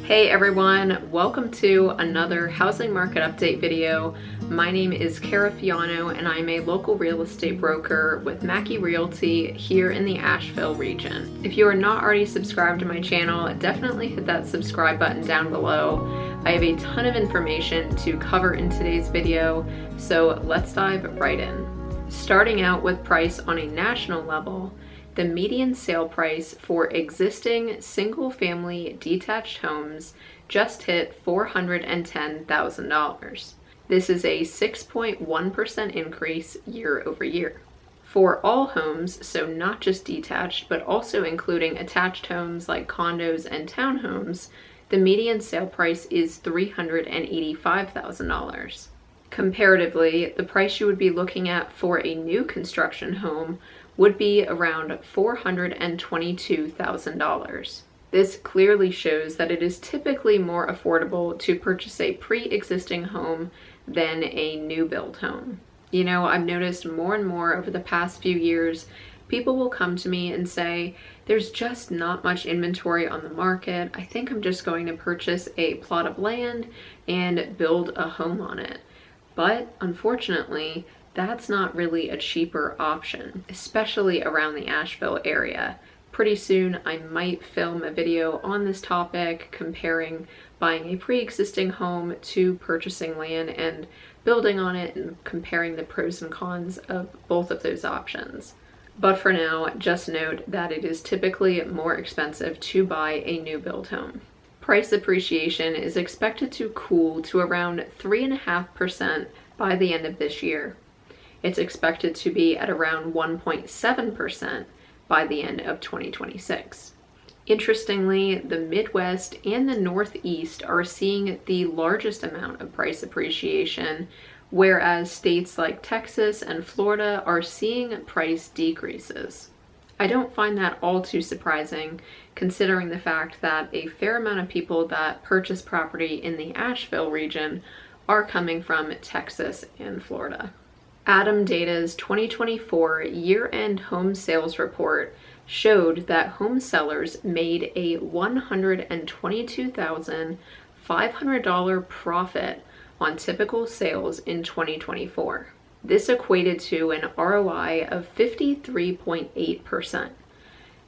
Hey everyone, welcome to another housing market update video. My name is Cara.fiano and I'm a local real estate broker with Mackey Realty here in the Asheville region. If you are not already subscribed to my channel, definitely hit that subscribe button down below. I have a ton of information to cover in today's video, so let's dive right in. Starting out with price on a national level, the median sale price for existing single-family detached homes just hit $410,000. This is a 6.1% increase year over year. For all homes, so not just detached, but also including attached homes like condos and townhomes, the median sale price is $385,000. Comparatively, the price you would be looking at for a new construction home would be around $422,000. This clearly shows that it is typically more affordable to purchase a pre-existing home than a new build home. You know, I've noticed more and more over the past few years, people will come to me and say, there's just not much inventory on the market. I think I'm just going to purchase a plot of land and build a home on it. But unfortunately, that's not really a cheaper option, especially around the Asheville area. Pretty soon I might film a video on this topic comparing buying a pre-existing home to purchasing land and building on it and comparing the pros and cons of both of those options. But for now, just note that it is typically more expensive to buy a new build home. Price appreciation is expected to cool to around 3.5% by the end of this year. It's expected to be at around 1.7% by the end of 2026. Interestingly, the Midwest and the Northeast are seeing the largest amount of price appreciation, whereas states like Texas and Florida are seeing price decreases. I don't find that all too surprising, considering the fact that a fair amount of people that purchase property in the Asheville region are coming from Texas and Florida. Adam Data's 2024 year-end home sales report showed that home sellers made a $122,500 profit on typical sales in 2024. This equated to an ROI of 53.8%.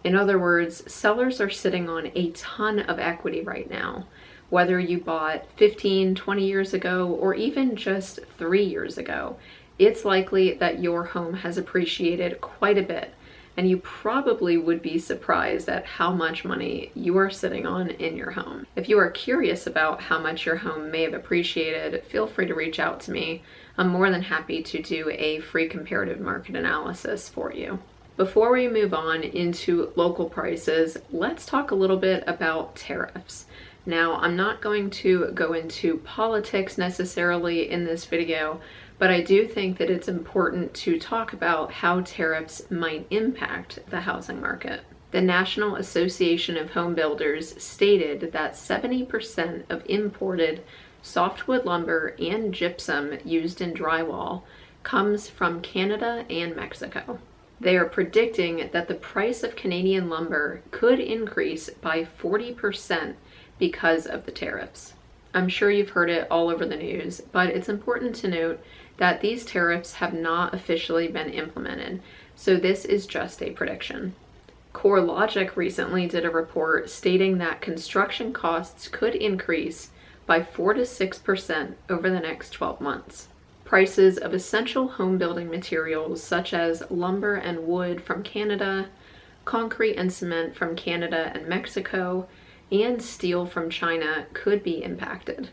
In other words, sellers are sitting on a ton of equity right now. Whether you bought 15, 20 years ago, or even just 3 years ago, it's likely that your home has appreciated quite a bit, and you probably would be surprised at how much money you are sitting on in your home. If you are curious about how much your home may have appreciated, feel free to reach out to me. I'm more than happy to do a free comparative market analysis for you. Before we move on into local prices, let's talk a little bit about tariffs. Now, I'm not going to go into politics necessarily in this video, but I do think that it's important to talk about how tariffs might impact the housing market. The National Association of Home Builders stated that 70% of imported softwood lumber and gypsum used in drywall comes from Canada and Mexico. They are predicting that the price of Canadian lumber could increase by 40% because of the tariffs. I'm sure you've heard it all over the news, but it's important to note that these tariffs have not officially been implemented, so this is just a prediction. CoreLogic recently did a report stating that construction costs could increase by 4 to 6% over the next 12 months. Prices of essential home building materials such as lumber and wood from Canada, concrete and cement from Canada and Mexico, and steel from China could be impacted.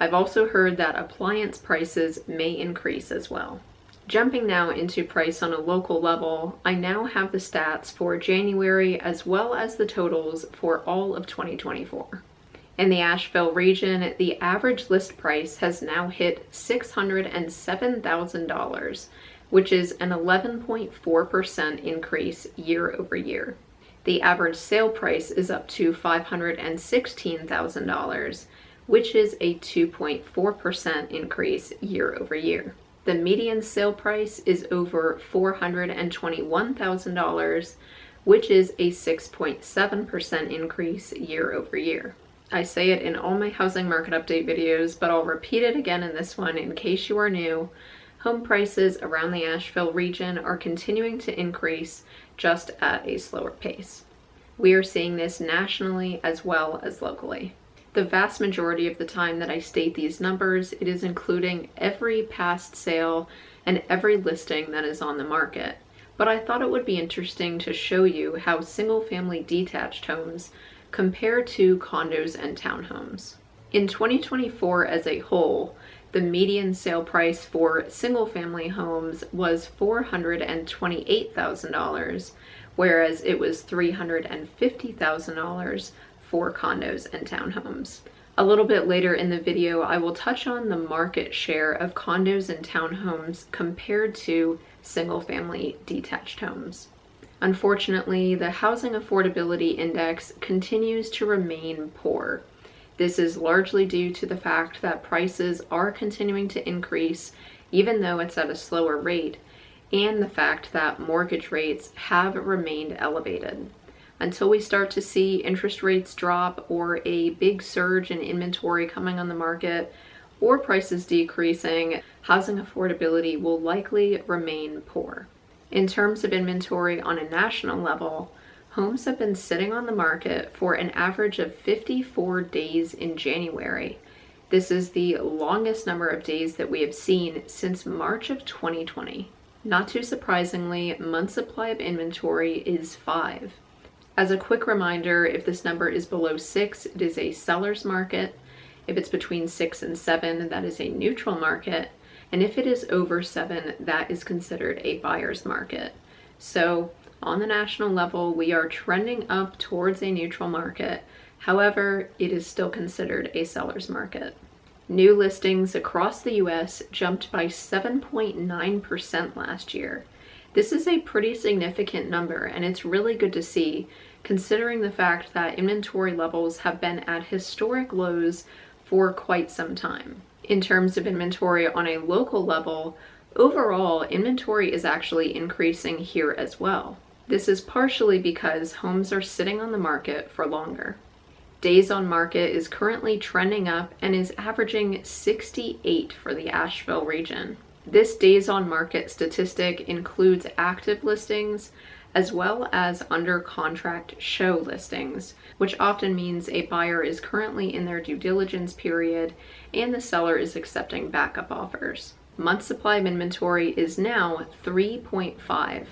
I've also heard that appliance prices may increase as well. Jumping now into price on a local level, I now have the stats for January as well as the totals for all of 2024. In the Asheville region, the average list price has now hit $607,000, which is an 11.4% increase year over year. The average sale price is up to $516,000, which is a 2.4% increase year over year. The median sale price is over $421,000, which is a 6.7% increase year over year. I say it in all my housing market update videos, but I'll repeat it again in this one in case you are new. Home prices around the Asheville region are continuing to increase, just at a slower pace. We are seeing this nationally as well as locally. The vast majority of the time that I state these numbers, it is including every past sale and every listing that is on the market. But I thought it would be interesting to show you how single-family detached homes compare to condos and townhomes. In 2024 as a whole, the median sale price for single-family homes was $428,000, whereas it was $350,000 for condos and townhomes. A little bit later in the video, I will touch on the market share of condos and townhomes compared to single-family detached homes. Unfortunately, the Housing Affordability Index continues to remain poor. This is largely due to the fact that prices are continuing to increase, even though it's at a slower rate, and the fact that mortgage rates have remained elevated. Until we start to see interest rates drop or a big surge in inventory coming on the market or prices decreasing, housing affordability will likely remain poor. In terms of inventory on a national level, homes have been sitting on the market for an average of 54 days in January. This is the longest number of days that we have seen since March of 2020. Not too surprisingly, month supply of inventory is 5. As a quick reminder, if this number is below 6, it is a seller's market. If it's between 6 and 7, that is a neutral market. And if it is over 7, that is considered a buyer's market. So on the national level, we are trending up towards a neutral market. However, it is still considered a seller's market. New listings across the US jumped by 7.9% last year. This is a pretty significant number, and it's really good to see, considering the fact that inventory levels have been at historic lows for quite some time. In terms of inventory on a local level, overall inventory is actually increasing here as well. This is partially because homes are sitting on the market for longer. Days on market is currently trending up and is averaging 68 for the Asheville region. This days on market statistic includes active listings as well as under contract show listings, which often means a buyer is currently in their due diligence period and the seller is accepting backup offers. Month supply of inventory is now 3.5,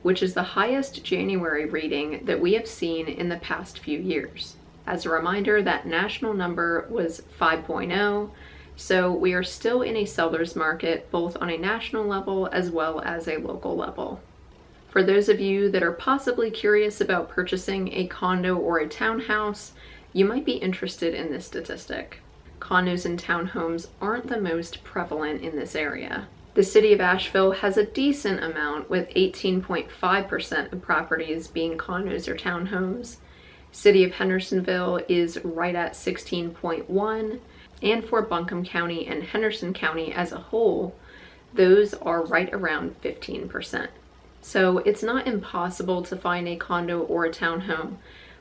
which is the highest January reading that we have seen in the past few years. As a reminder, that national number was 5.0, so we are still in a seller's market both on a national level as well as a local level. For those of you that are possibly curious about purchasing a condo or a townhouse, you might be interested in this statistic. Condos and townhomes aren't the most prevalent in this area. The city of Asheville has a decent amount, with 18.5% of properties being condos or townhomes. City of Hendersonville is right at 16.1%, and for Buncombe County and Henderson County as a whole, those are right around 15%. So it's not impossible to find a condo or a townhome,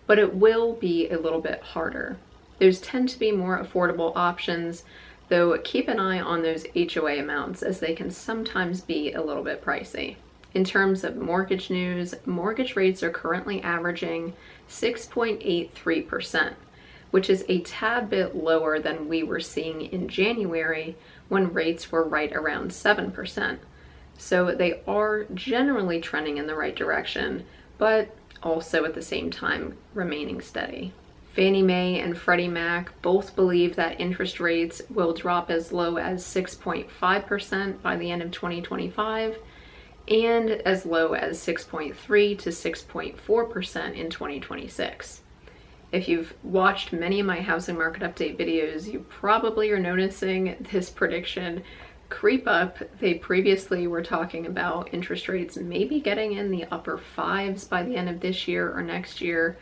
but it will be a little bit harder. Those tend to be more affordable options, though keep an eye on those HOA amounts as they can sometimes be a little bit pricey. In terms of mortgage news, mortgage rates are currently averaging 6.83%, which is a tad bit lower than we were seeing in January when rates were right around 7%. So they are generally trending in the right direction, but also at the same time remaining steady. Fannie Mae and Freddie Mac both believe that interest rates will drop as low as 6.5% by the end of 2025 and as low as 6.3 to 6.4% in 2026. If you've watched many of my housing market update videos, you probably are noticing this prediction creep up. They previously were talking about interest rates maybe getting in the upper 5s by the end of this year or next year,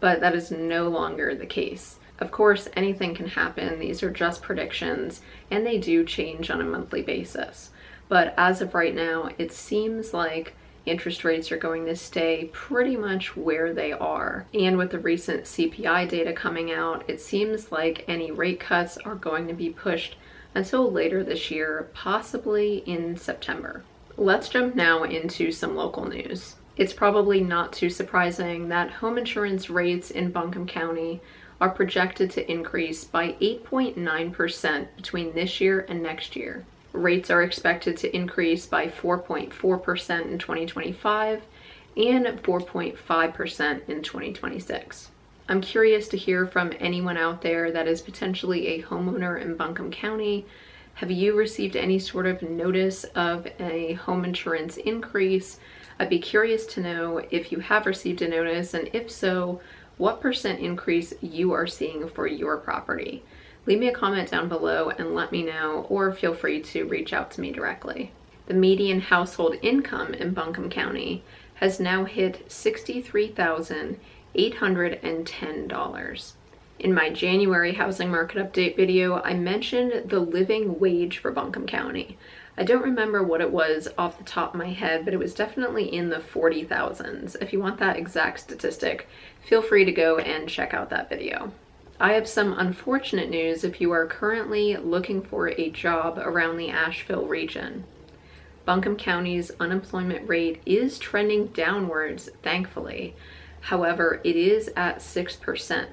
but that is no longer the case. Of course, anything can happen. These are just predictions, and they do change on a monthly basis. But as of right now, it seems like interest rates are going to stay pretty much where they are. And with the recent CPI data coming out, it seems like any rate cuts are going to be pushed until later this year, possibly in September. Let's jump now into some local news. It's probably not too surprising that home insurance rates in Buncombe County are projected to increase by 8.9% between this year and next year. Rates are expected to increase by 4.4% in 2025 and 4.5% in 2026. I'm curious to hear from anyone out there that is potentially a homeowner in Buncombe County. Have you received any sort of notice of a home insurance increase? I'd be curious to know if you have received a notice, and if so, what percent increase you are seeing for your property. Leave me a comment down below and let me know, or feel free to reach out to me directly. The median household income in Buncombe County has now hit $63,810. In my January housing market update video, I mentioned the living wage for Buncombe County. I don't remember what it was off the top of my head, but it was definitely in the 40,000s. If you want that exact statistic, feel free to go and check out that video. I have some unfortunate news if you are currently looking for a job around the Asheville region. Buncombe County's unemployment rate is trending downwards, thankfully. However, it is at 6%.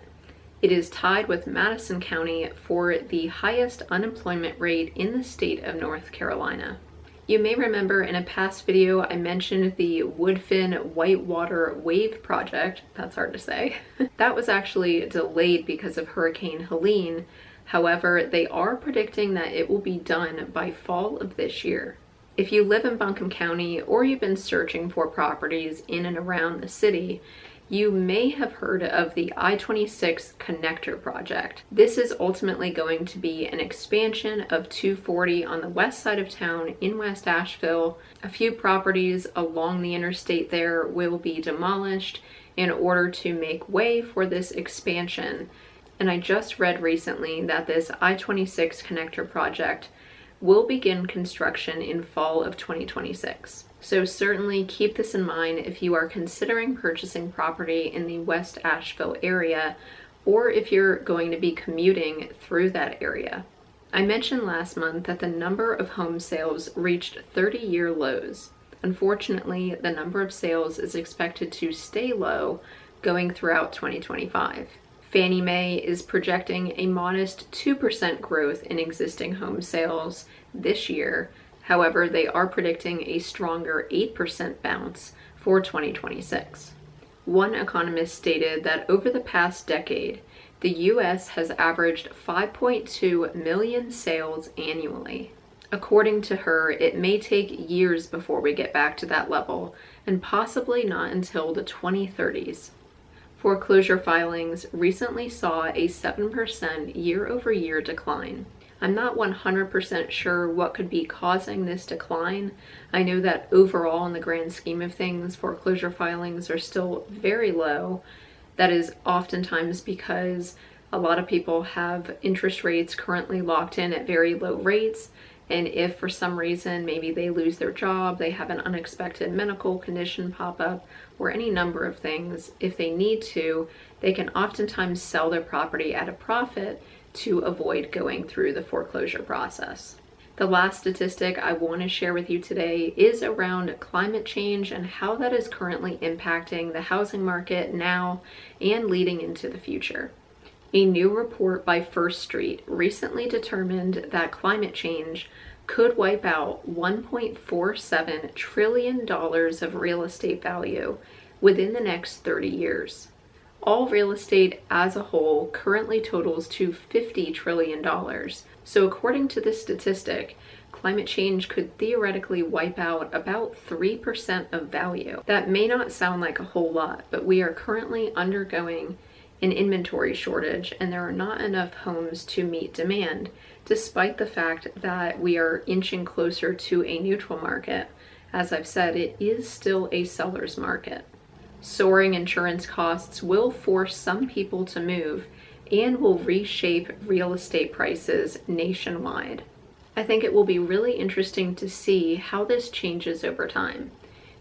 It is tied with Madison County for the highest unemployment rate in the state of North Carolina. You may remember in a past video I mentioned the Woodfin Whitewater Wave Project, that's hard to say. That was actually delayed because of Hurricane Helene. However, they are predicting that it will be done by fall of this year. If you live in Buncombe County or you've been searching for properties in and around the city, you may have heard of the I-26 Connector Project. This is ultimately going to be an expansion of 240 on the west side of town in West Asheville. A few properties along the interstate there will be demolished in order to make way for this expansion. And I just read recently that this I-26 Connector Project will begin construction in fall of 2026. So certainly keep this in mind if you are considering purchasing property in the West Asheville area, or if you're going to be commuting through that area. I mentioned last month that the number of home sales reached 30-year lows. Unfortunately, the number of sales is expected to stay low going throughout 2025. Fannie Mae is projecting a modest 2% growth in existing home sales this year. However, they are predicting a stronger 8% bounce for 2026. One economist stated that over the past decade, the U.S. has averaged 5.2 million sales annually. According to her, it may take years before we get back to that level, and possibly not until the 2030s. Foreclosure filings recently saw a 7% year-over-year decline. I'm not 100% sure what could be causing this decline. I know that overall, in the grand scheme of things, foreclosure filings are still very low. That is oftentimes because a lot of people have interest rates currently locked in at very low rates, and if for some reason maybe they lose their job, they have an unexpected medical condition pop up, or any number of things, if they need to, they can oftentimes sell their property at a profit to avoid going through the foreclosure process. The last statistic I want to share with you today is around climate change and how that is currently impacting the housing market now and leading into the future. A new report by First Street recently determined that climate change could wipe out $1.47 trillion of real estate value within the next 30 years. All real estate as a whole currently totals to $50 trillion. So according to this statistic, climate change could theoretically wipe out about 3% of value. That may not sound like a whole lot, but we are currently undergoing an inventory shortage, and there are not enough homes to meet demand, despite the fact that we are inching closer to a neutral market. As I've said, it is still a seller's market. Soaring insurance costs will force some people to move and will reshape real estate prices nationwide. I think it will be really interesting to see how this changes over time.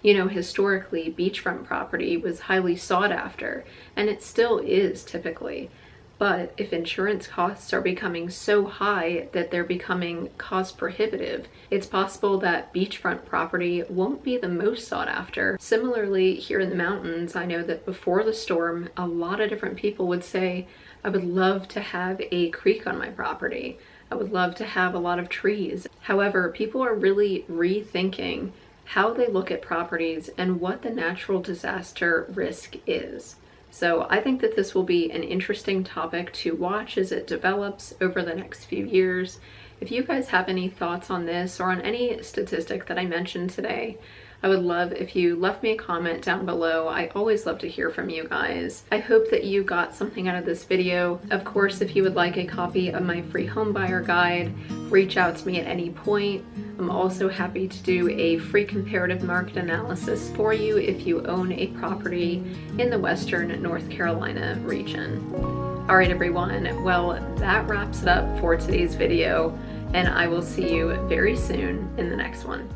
You know, historically, beachfront property was highly sought after, and it still is typically. But if insurance costs are becoming so high that they're becoming cost prohibitive, it's possible that beachfront property won't be the most sought after. Similarly, here in the mountains, I know that before the storm, a lot of different people would say, I would love to have a creek on my property. I would love to have a lot of trees. However, people are really rethinking how they look at properties and what the natural disaster risk is. So I think that this will be an interesting topic to watch as it develops over the next few years. If you guys have any thoughts on this or on any statistic that I mentioned today, I would love if you left me a comment down below. I always love to hear from you guys. I hope that you got something out of this video. Of course, if you would like a copy of my free home buyer guide, reach out to me at any point. I'm also happy to do a free comparative market analysis for you if you own a property in the Western North Carolina region. All right, everyone. Well, that wraps it up for today's video, and I will see you very soon in the next one.